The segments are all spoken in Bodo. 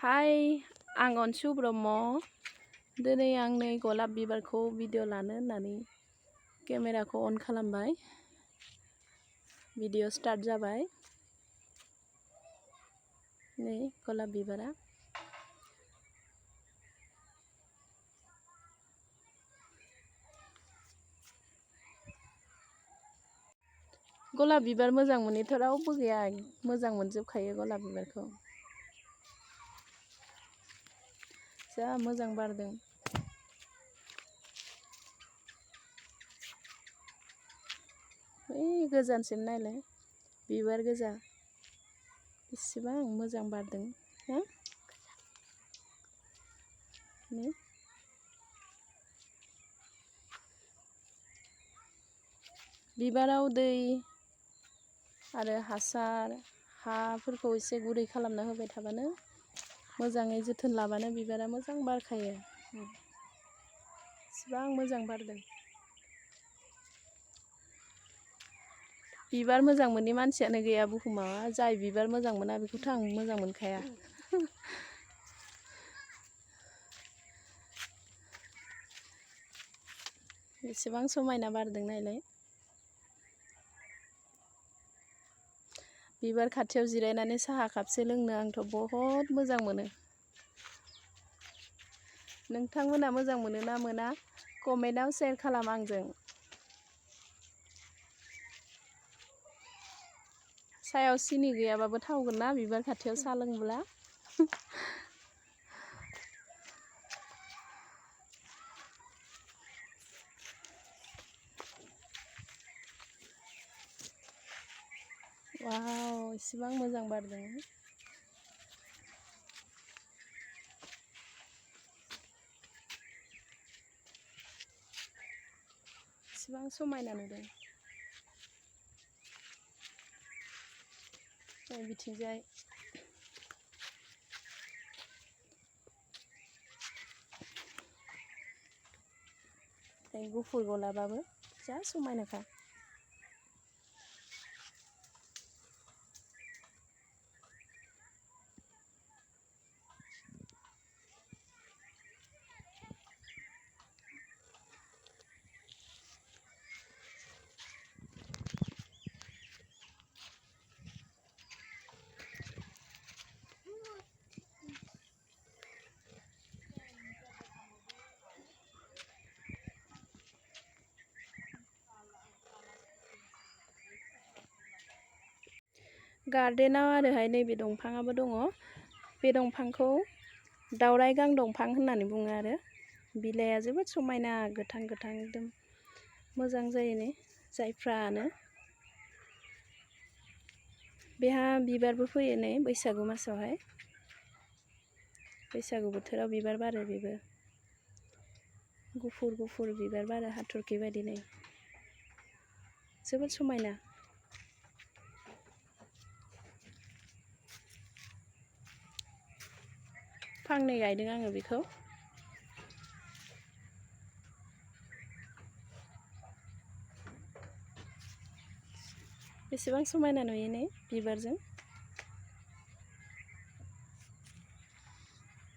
हाय आं अनसु ब्रह्म दिनै आं नै गलाब बिबारखौ भिडिअ लानो होननानै केमेराखौ अन खालामबाय। भिडिअ स्टार्ट जाबाय। नै गलाब बिबारा गलाब बिबार मोजां मोनैथ' रावबो गैया, मोजां मोनजोबखायो गलाब बिबारखौ। जा मोजां बारदों। ओइ गोजानसिम नायलाय, बिबार गोजा बेसेबां मोजां बारदों हो? नै बिबाराव दै आरो हासार हाफोरखौ एसे गुरै खालामना होबाय थाबानो, मोजाङै जोथोन लाबानो बिबारा मोजां बारखायो। एसेबां मोजां बारदों। बिबार मोजां मोनै मानसियानो गैया बुहुमाव। जाय बिबार मोजां मोना बेखौथ' आं मोजां मोनखाया। बेसेबां समायना बारदों नायलाय। बिबार खाथियाव जिरायनानै साहा कापसे लोंनो आंथ' बहुत मोजां मोनो। नोंथांमोना मोजां मोनो ना मोना? कमेन्टआव शेयार खालाम आंजों। सायाव सिनि गैयाबाबो थावगोन ना बिबार खाथियाव साहा लोंब्ला? वाव एसेबां मोजां बारदों। एसेबां समायना नुदों। बिथिंजाय गुफुर गलाबाबो जा समायनाखा। गार्डेनाव आरोहाय नैबे दंफाङाबो दङ। बे दंफांखौ दावराय गां दंफां होननानै बुङो आरो। बिलाइया जोबोद समायना, गोथां गोथां एकदम मोजां जायो नै जायफ्रानो। बेहा बिबारबो फैयो नै बैसागु मासावहाय। बैसागु बोथोराव बिबार बारो बेबो। गुफुर गुफुर बिबार बारो हाथरखि बायदि नै जोबोद समायना। फांनै गायदों आङो बेखौ। बेसेबां समायना नुयो नै बिबारजों।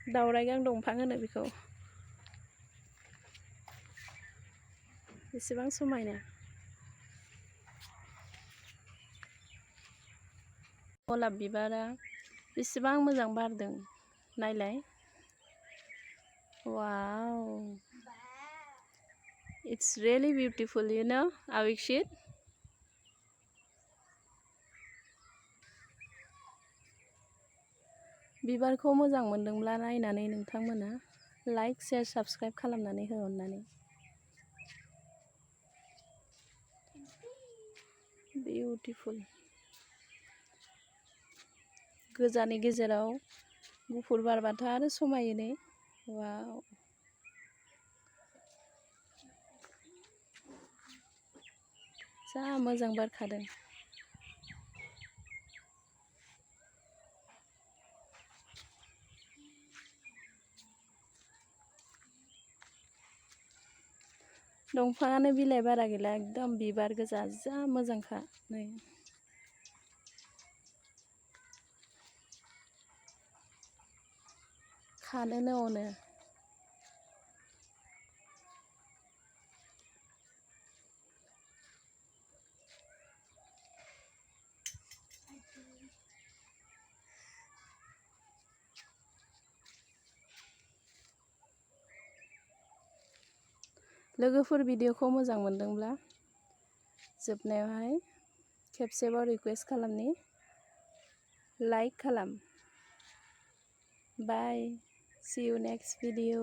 दावरायगां दंफां होनो बेखौ। बेसेबां समायना। गलाब बिबारा बेसेबां मोजां बारदों नायलाय। Wow it's really beautiful you know Abhishek। बिबारखौ मोजां मोनदोंब्ला नायनानै नोंथांमोना लाइक शेयार साबस्क्राइब खालामनानै हो अननानै। बिउटिफुल। गोजानि गेजेराव गुफुर बारबाथ' आरो समायो नै। वाव जा मोजां बारखादों। दंफाङानो बिलाइ बारा गैला, एकदम बिबार गोजा जा मोजांखा नै। खानोनो अनो। लोगोफोर भिडिअखौ मोजां मोनदोंब्ला जोबनायावहाय खेबसेबाव रिक्वेस्ट खालामनि लाइक खालाम। बाय, see you next video.